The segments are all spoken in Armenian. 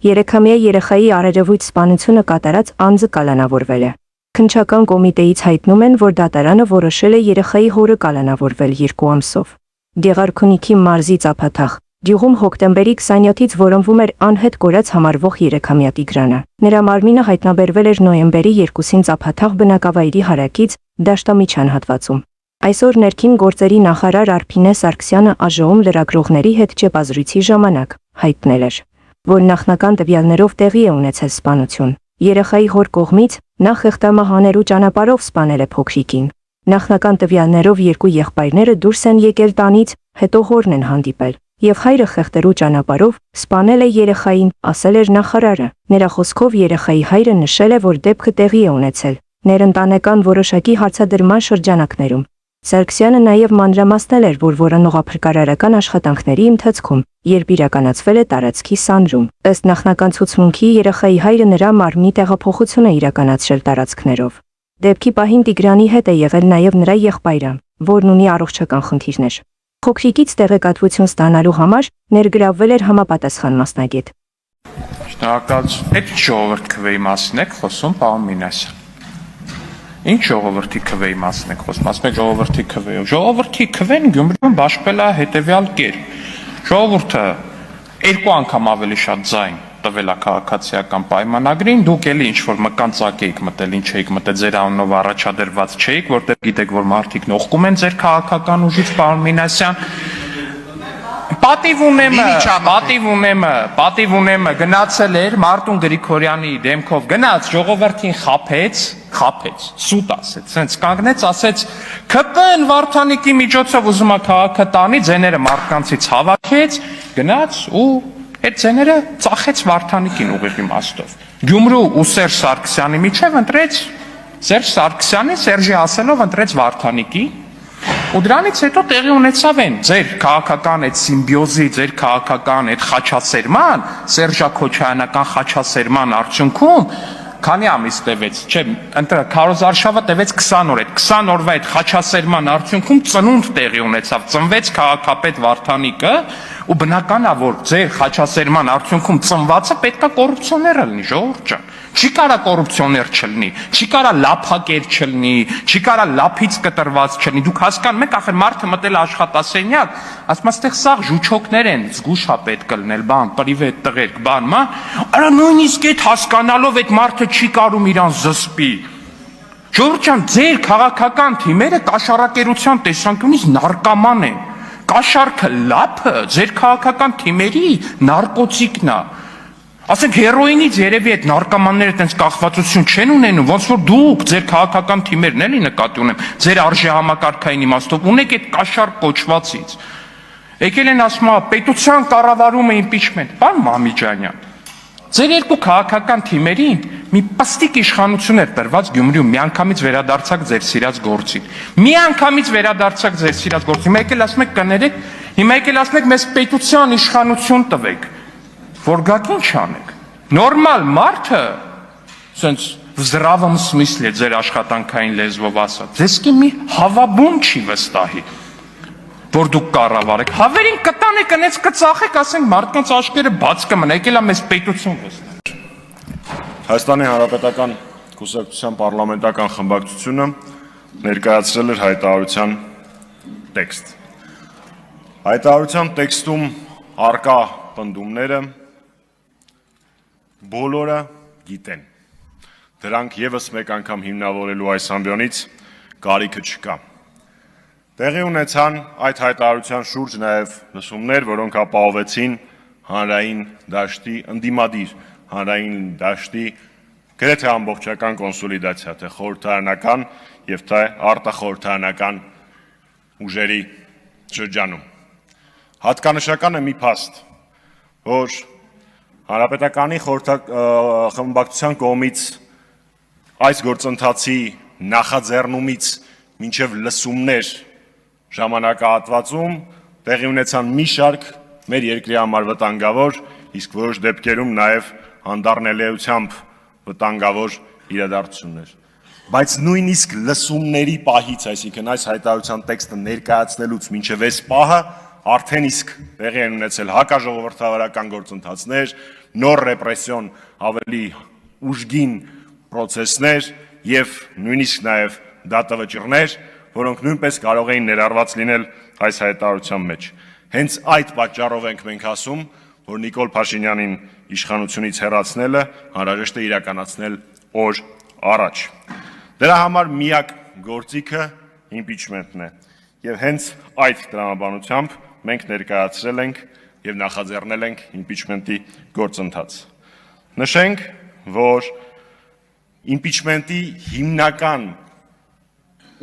3-ամյա երեխայի առերևույթ սպանությունը կատարած անձը կալանավորվել է։ Քննչական կոմիտեից հայտնում են, որ դատարանը որոշել է երեխայի հորը կալանավորվել 2 ամսով։ Գեղարքունիքի մարզի Ծափաթաղ գյուղում հոկտեմբերի 27-ից որոնվում էր անհետ կորած համարվող 3-ամյա Տիգրանը։ Նրա մարմինը հայտնաբերվել էր նոյեմբերի 2-ին Ծափաթաղ բնակավայրի հարակից Դաշտամիջյան հատվածում։ Այսօր ներքին գործերի նախարար Արփինե Սարգսյանը ԱԺՕ-ում լրագրողների հետ ճեպազրույցի ժամանակ հայտնել էր, որ նախնական տվյալներով տեղի է ունեցել սպանություն։ Երեխայի հոր կողմից նա խեղդամահանելու ճանապարհով սպանել է փոքրիկին։ Նախնական տվյալներով 2 եղբայրները դուրս են եկել տանից, հետո հորն են հանդիպել, եւ հայրը խեղդելու ճանապարհով սպանել է երեխային, ասել էր նախարարը։ Նրա խոսքով երեխայի հայրը նշել է, որ դեպքը տեղի է ունեցել ներընտանեկան որոշակի հարցադրման շրջանակներում։ Սարգսյանը նաև մանրամասնել էր, որ որոնողափրկարարական աշխատանքների ընթացքում, երբ իրականացվել է տարածքի սանրում, ըստ նախնական ցուցմունքի երեխայի հայրը նրա մարմնի տեղափոխություն է իրականացրել տարածքներով։ Դեպքի պահին Տիգրանի հետ է եղել նաև նրա եղբայրը, որն ունի առողջական խնդիրներ։ Փոքրիկից տեղեկատվություն ստանալու համար ներգրավվել էր համապատասխան մասնագետ։ Շնորհակալություն։ Այդ ժողովրդ քվեի մասին եք խոսում, պարոն Մինասյան։ Ինչ ժողովրդի քվեի մասին եք խոսում, ասում եք ժողովրդի քվեով։ Ժողովրդի քվեն Գյումրիում բաշխվել է հետևյալ կերպ։ Ժողովուրդը 2 անգամ ավելի շատ ձայն տվել է քաղաքացիական պայմանագրին, դուք էլի ինչ-որ մկանցակ էիք մտել, ինչ էիք մտել, ձեր անունով առաջադրված չէիք, որտեղ գիտեք, որ մարդիկ նողկում են ձեր քաղաքական ուժից, պարոն Մինասյան։ Պատիվ ունեմը գնացել էր Մարտուն Գրիգորյանի դեմքով գնաց ժողովրդին խափեց, սուտ ասեց, սենց կանգնեց, ասեց ԿՊ-ն Վարդանիկի միջոցով ուզում է քաղաքը տանի, ձեները մարդկանցից հավաքեց, գնաց ու այդ ձեները ծախեց Վարդանիկին ուղիղ իմաստով։ Գյումրու ու Սերժ Սարգսյանի միջև ընտրեց Սերժ Սարգսյանի, Սերժի ասելով ընտրեց Վարդանիկի։ Ու դրանից հետո տեղի ունեցավ են ձեր քաղաքական այդ սիմբիոզի, ձեր քաղաքական այդ խաչասերման, Սերժա-Քոչարյանական խաչասերման արդյունքում քանի ամիս տևեց, չէ, քարոզարշավը տևեց 20 օր, այդ 20 օրվա այդ խաչասերման արդյունքում ծնունդ տեղի ունեցավ, ծնվեց քաղաքապետ Վարդանիկը, ու բնական է, որ ձեր խաչասերման արդյունքում ծնվածը պետքա կոռուպցիոներ լինի, ժողովուրդ ջան։ Չի կարա կոռուպցիոներ չլինի, չի կարա լափակեր չլինի, չի կարա լափից կտրված չլինի։ Դուք հասկանում եք, ախր մարդը մտել աշխատասենյակ, ասում աստեղ սաղ ժուչոկներ են, զգուշ է պետք լինել, բան, պրիվետ տղերք, բան, մա։ Արա նույնիսկ այդ հասկանալով այդ մարդը չի կարում իրան զսպի։ Ժողովուրդ ջան, ձեր քաղաքական թիմերը կաշառակերության տեսանկյունից նարկոման են։ Կաշառքը լափը ձեր քաղաքական թիմերի նարկոտիկն է։ Ասենք հերոինից երևի այդ նարկոմանները այդպես կախվածություն չեն ունենում, ոնց որ դուք ձեր քաղաքական թիմերն էլի նկատի ունեմ, ձեր արժեհամակարգային իմաստով ունեք այդ կաշառ կոչվածից։ Եկել են ասում, պետության կառավարումը իմպիչմենտ, բան Մամիջանյան։ Ձեր երկու քաղաքական թիմերին մի պստիկ իշխանություն էր տրված Գյումրիում, միանգամից վերադարձակ ձեր սիրած գործին։ Միանգամից վերադարձակ ձեր սիրած գործին։ Հիմա եկել ասում եք կներեք, հիմա եկել ասում եք մեզ պետության իշխանություն տվեք։ Որ գաք ինչ անեք։ Նորմալ մարդը, սենց в здравом смысле ձեր աշխատանքային լեզվով ասած, ձեզ մի հավաբուն չի վստահի, որ դուք կառավարեք։ Հավերին կտանեք, ընեց կծախեք, ասենք մարդկանց աչքերը բաց կմնա, եկել է մեզ պետություն վստահ։ Հայաստանի Հանրապետական Կուսակցության պարլամենտական խմբակցությունը ներկայացրել էր հայտարարության տեքստ։ Հայտարարության տեքստում արկա պնդումները բոլորը գիտեն։ Դրանք եւս մեկ անգամ հիմնավորելու այս ամբիոնից կարիքը չկա։ Տեղի ունեցան այդ հայտարարության շուրջ նաև լսումներ, որոնք ապահովեցին հանրային դաշտի ընդդիմադիր հանրային դաշտի գրեթե ամբողջական կոնսոլիդացիա, թե խորհրդարանական եւ թե արտախորհրդարանական ուժերի շրջանում։ Հատկանշական է մի փաստ, որ Հանրապետականի խմբակցության կողմից այս գործընթացի նախաձեռնումից մինչև լսումներ ժամանակահատվածում տեղի ունեցան մի շարք մեր երկրի համար վտանգավոր, իսկ որոշ դեպքերում նաև հանդառնելիությամբ վտանգավոր իրադարձություններ։ Բայց նույնիսկ լսումների պահից, այսինքն այս հայտարարության տեքստը ներկայացնելուց մինչև այս պահը արդեն իսկ տեղի են ունեցել հակաժողովրդավարական գործընթացներ, նոր ռեպրեսիոն ավելի ուժգին պրոցեսներ եւ նույնիսկ նաեւ դատավճիռներ, որոնք նույնպես կարող էին ներառված լինել այս հայտարարության մեջ։ Հենց այդ պատճառով ենք մենք ասում, որ Նիկոլ Փաշինյանին իշխանությունից հեռացնելը անհրաժեշտ է իրականացնել օր առաջ։ Դրա համար միակ գործիքը impeachment-ն է։ Եվ հենց այդ տրամաբանությամբ մենք ներկայացրել ենք եւ նախաձեռնել ենք impeachment-ի գործընթաց։ Նշենք, որ impeachment-ի հիմնական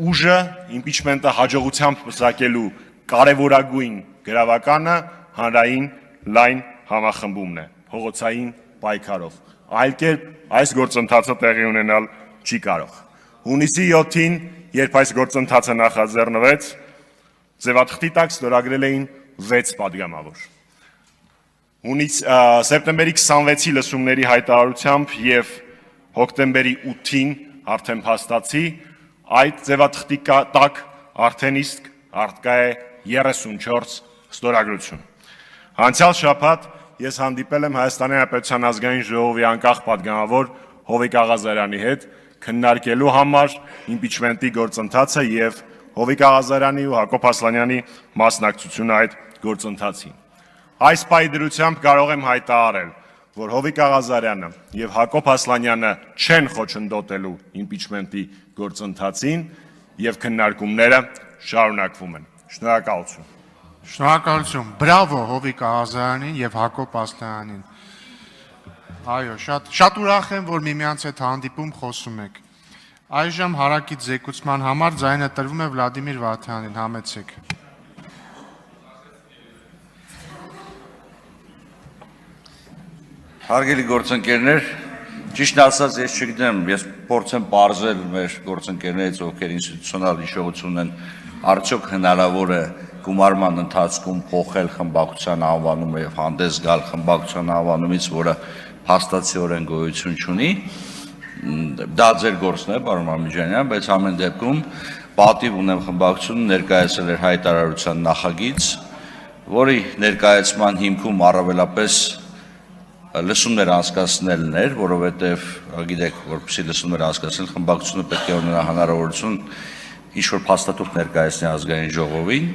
ուժը, impeachment-ը հաջողությամբ պսակելու կարևորագույն գրավականը հանրային լայն համախմբումն է, փողոցային պայքարով։ Այլ կերպ այս գործընթացը տեղի ունենալ չի կարող։ Հունիսի 7-ին, երբ այս գործընթացը նախաձեռնվեց, ձևաթղթի տակ ստորագրել էին 6 падգամավոր։ Սեպտեմբերի 26-ի լսումների հայտարարությամբ եւ հոկտեմբերի 8-ին արդեն փաստացի այդ ձևաթղթի տակ արդեն իսկ արտկա է 34 ստորագրություն։ Անցյալ շաբաթ ես հանդիպել եմ Հայաստանի Հանրապետության ազգային ժողովի անկախ падգամավոր Հովիկ Աղազարյանի հետ քննարկելու համար impeachment-ի գործընթացը եւ Հովիկ Աղազարյանի ու Հակոբ Ասլանյանի մասնակցությունը այդ գործընթացին։ Այս պայդրությամբ կարող եմ հայտարարել, որ Հովիկ Աղազարյանը եւ Հակոբ Ասլանյանը չեն խոչընդոտելու impeachment-ի գործընթացին եւ քննարկումները շարունակվում են։ Շնորհակալություն։ Շնորհակալություն։ Բրավո Հովիկ Աղազարյանին եւ Հակոբ Ասլանյանին։ Այո, շատ ուրախ եմ, որ միմյանց հետ հանդիպում խոսում եք։ Այժմ հարակից զեկուցման համար ձայնը տրվում է Վլադիմիր Վաթյանին, համեցեք։ Հարգելի գործընկերներ, ճիշտ ասած ես չգիտեմ, ես փորձեմ բարձել մեր գործընկերներից, ովքեր ինստիտուցիոնալ հիշողություն են, արդյոք հնարավոր է գումարման ընթացքում փոխել խմբակցության անվանումը եւ հանդես գալ խմբակցության անվանումից, որը փաստացիորեն գոյություն չունի։ Դա ձեր գործն է, պարոն Մամիջանյան, բայց ամեն դեպքում պատիվ ունեմ խմբակցությունը ներկայացրել էր հայտարարության նախագիծ, որի ներկայացման հիմքում առավելապես լսումներ անցկացնելն էր, որովհետև գիտեք, որպեսզի լսումներ անցկացնել խմբակցությունը պետք է ունենա հնարավորություն ինչ-որ փաստաթուղթ ներկայացնել ազգային ժողովին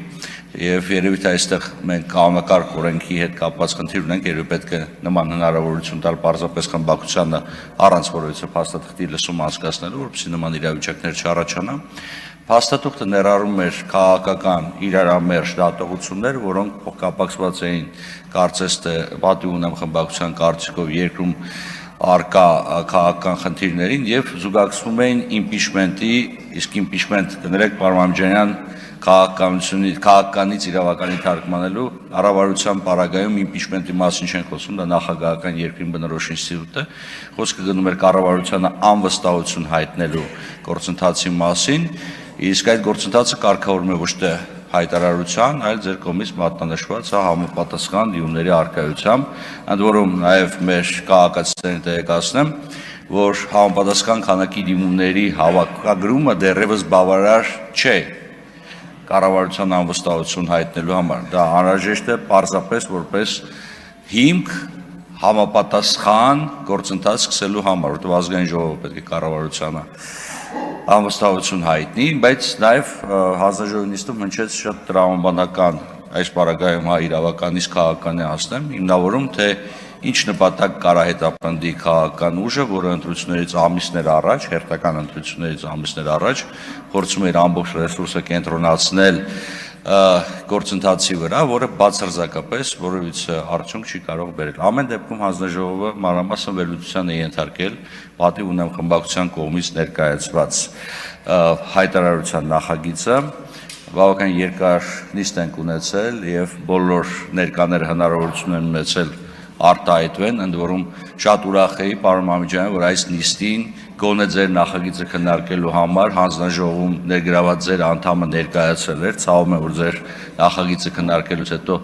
եւ երևի թե այստեղ մենք կանոնակարգ օրենքի հետ կապված խնդիր ունենք, երևի պետք է նման հնարավորություն տալ պարզապես խմբակցությանը առանց որևիցե փաստաթղթի լսում անցկացնելու, որպեսզի նման իրավիճակներ չառաջանա։ Փաստաթուղթը ներառում էր քաղաքական իրարամերժ դատողություններ, որոնք կապակցված էին կարծես թե պատիվ ունեմ խմբակցության կարծիքով երկրում արկա քաղաքական խնդիրներին եւ զուգակցվում էին impeachment-ի, իսկ impeachment կներեք պարոն Մամիջանյան քաղաքականից իրավականի թարգմանելու առավարության պարագայում impeachment-ի մասին չեն խոսում, դա նախագահական երկրին բնորոշ ինստիտուտ է, խոսքը գնում էր կառավարությանը անվստահություն հայտնելու գործընթացի մասին, իսկ այդ գործընթացը կարգավորվում է ոչ թե հայտարարության, այլ ձեր կողմից մատնանշված համապատասխան դիումների առկայությամբ, ընդ որում նաև մեր քաղաքացիներին տեղեկացնեմ, որ համապատասխան քանակի դիմումների հավաքագրումը դեռևս բավարար չէ կառավարության անվստահություն հայտնելու համար։ Դա անհրաժեշտ է պարզապես որպես հիմք համապատասխան գործընթաց սկսելու համար, որտեղ ազգային ժողովը պետք է կառավարությանը անվստահություն հայտնի, բայց նաև հանձնաժողովի նիստում հնչեց շատ տրամաբանական այս պարագայում իրավականից քաղաքանի ասնեմ, հիմնավորում թե ինչ նպատակ կարա հետապնդի քաղաքական ուժը, որը ընտրություններից ամիսներ առաջ, հերթական ընտրություններից ամիսներ առաջ փորձում էր ամբողջ ռեսուրսը կենտրոնացնել գործընթացի վրա, որը բացարձակապես որևիցե արդյունք չի կարող բերել։ Ամեն դեպքում հանձնաժողովը մանրամասն վերլուծության է ենթարկել պատիվ ունեմ խմբակցության կողմից ներկայացված հայտարարության նախագիծը, բավական երկար նիստ ենք ունեցել եւ բոլոր ներկաները հնարավորություն են ունեցել արտահայտվեն, ընդ որում շատ ուրախ էի, պարոն Մամիջյան, որ այս նիստին գոնե ձեր նախագիծը քննարկելու համար հանձնաժողովում ներգրաված ձեր անդամը ներկայացել էր, ցավում եմ, որ ձեր նախագիծը քննարկելուց հետո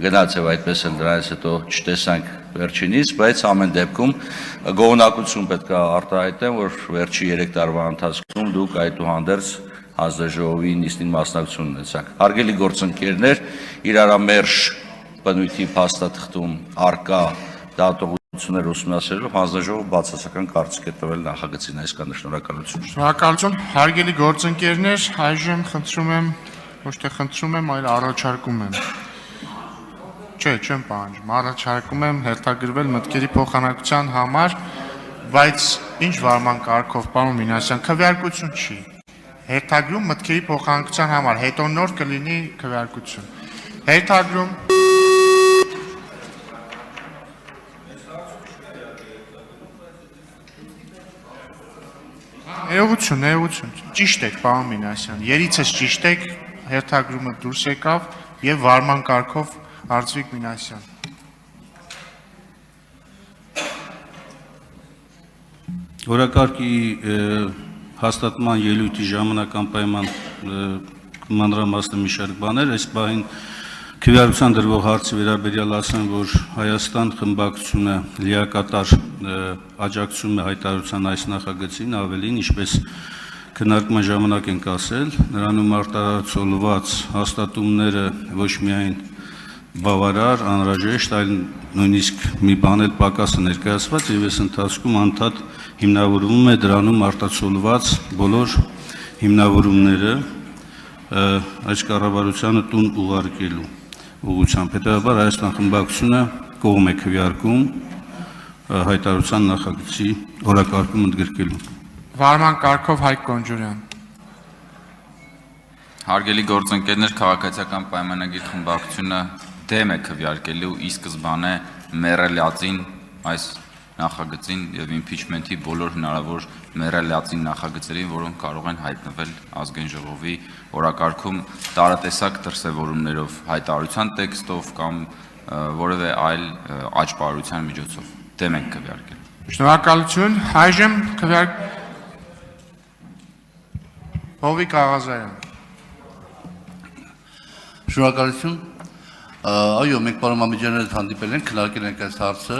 գնացել այդպես էլ դրանից հետո չտեսանք վերջինիս, բայց ամեն դեպքում գոհունակություն պետք է արտահայտեմ, որ վերջի 3 տարվա ընթացքում դուք այդուհանդերձ հանձնաժողովի նիստին մասնակցություն ունեցաք։ Հարգելի գործընկերներ, իրարամերժ բնույթի փաստաթղթում արկա դատողություն առավելությունները ուսումնասիրելով հանձնաժողովը բացասական կարծիք է տվել նախագծին այս կանը շնորհակալություն։ Շնորհակալություն, հարգելի գործընկերներ, այժմ խնդրում եմ, ոչ թե խնդրում եմ, այլ առաջարկում եմ։ Չէ, չեմ պահանջում, առաջարկում եմ հերթագրվել մտքերի փոխանակության համար, բայց ինչ վարման կարգով, պարոն Մինասյան, քվեարկություն չի։ Հերթագրում մտքերի փոխանակության համար, հետո նոր կլինի քվեարկություն։ Հերթագրում Ներողություն, ճիշտ եք, պարոն Մինասյան, երիցս ճիշտ եք, հերթագրումը դուրս եկավ եւ վարման կարգով Արծվիկ Մինասյան։ Օրակարգի հաստատման ելույթի ժամանակ անպայման մանրամասն մի շարք բաներ, այս բանին քվեարկության դրվող հարցի վերաբերյալ ասեմ, որ Հայաստան խմբակցությունը լիակատար աջակցում է հայտարարության այս նախագծին, ավելին, ինչպես քննարկման ժամանակ ենք ասել, նրանում արտահայտված հաստատումները ոչ միայն բավարար, անհրաժեշտ, այլ նույնիսկ մի բան էլ պակաս է ներկայացված եւ այս ընթացքում անդադ հիմնավորվում է դրանում արտացոլված բոլոր հիմնավորումները այս կառավարությանը տուն ուղարկելու ուղղությամբ։ Հետևաբար Հայաստան խմբակցությունը կողմ է քվեարկում հայտարարության նախագծի օրակարգում ընդգրկելու։ Վարման կարգով Հայկ Կոնջուրյան։ Հարգելի գործընկերներ, քաղաքացիական պայմանագիր խմբակցությունը դեմ է քվեարկելու ի սկզբանե մեռելածին այս նախագծին եւ impeachment-ի բոլոր հնարավոր մեռելածին նախագծերին, որոնք կարող են հայտնվել ազգային ժողովի օրակարգում տարատեսակ դրսևորումներով, հայտարարության տեքստով կամ որևէ այլ աճպարության միջոցով։ Դեմ ենք քվեարկել։ Շնորհակալություն, այժմ Հովիկ Աղազարյան։ Շնորհակալություն։ Այո, մենք պարոն Մամեջյանի հետ հանդիպել ենք, քննարկել ենք այս հարցը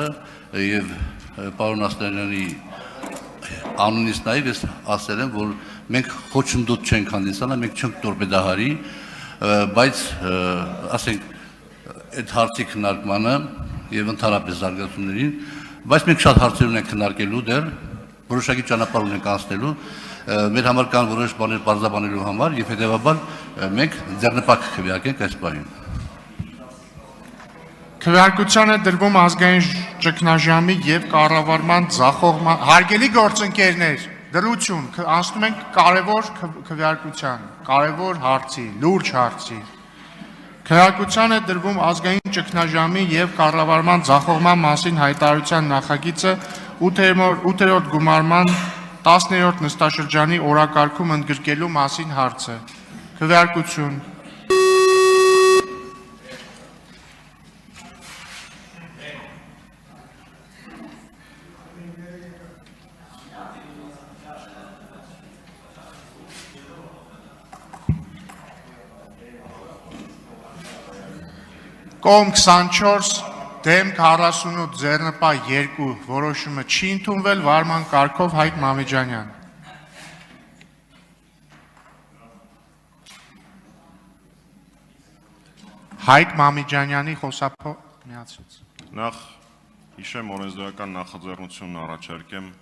եւ պարոն Ասլանյանի անունից նաեւ ես ասել եմ, որ մենք խոչընդոտ չենք հանդիսանա, մենք չենք տորպեդահարի, բայց ասենք այդ հարցի քննարկմանը եւ ընդհանրապես զարգացումներին, բայց մենք շատ հարցեր ունենք քննարկելու դեռ, որոշակի ճանապարհ ունենք անցնելու, մեր համար կան որոշ բաներ բարձրաբանելու համար եւ հետեւաբար մենք ձեռնպակ քվեարկենք այս բանին։ Քվեարկության է դրվում ազգային ճգնաժամի եւ կառավարման ձախողման հարգելի գործընկերներ, դրություն, անցնում ենք կարևոր քվեարկության, կարևոր հարցի, լուրջ հարցի։ Քվեարկության է դրվում ազգային ճգնաժամի եւ կառավարման ձախողման մասին հայտարարության նախագիծը 8-րդ գումարման 10-րդ նստաշրջանի օրակարգում ընդգրկելու մասին հարցը։ Քվեարկություն։ Կողմ 24, դեմ 48, ձեռնպա 2, որոշումը չի ընդունվել, վարման կարգով Հայկ Մամեջանյան։ Հայկ Մամեջանյանի խոսափո միացրեց։ Նախ հիշեմ օրենսդրական նախաձեռնությունն առաջարկեմ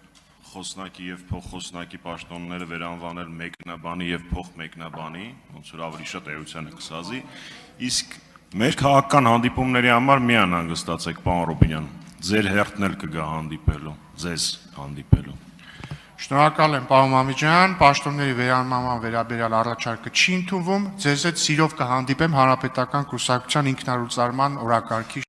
խոսնակի եւ փոխխոսնակի պաշտոնները վերանվանել մեկնաբանի եւ փոխմեկնաբանի, ոնց որ ավելի շատ էության է կսազի, իսկ մեր քաղաքական հանդիպումների համար մի անհանգստացեք, պարոն Ռոբինյան, ձեր հերթն էլ կգա հանդիպելու, ձեզ հանդիպելու։ Շնորհակալ եմ, պարոն Մամեջյան, պաշտոնների վերանման վերաբերյալ առաջարկը չի ընդունվում, ձեզ հետ սիրով կհանդիպեմ Հանրապետական կուսակցության ինքնարդարման օրակարգի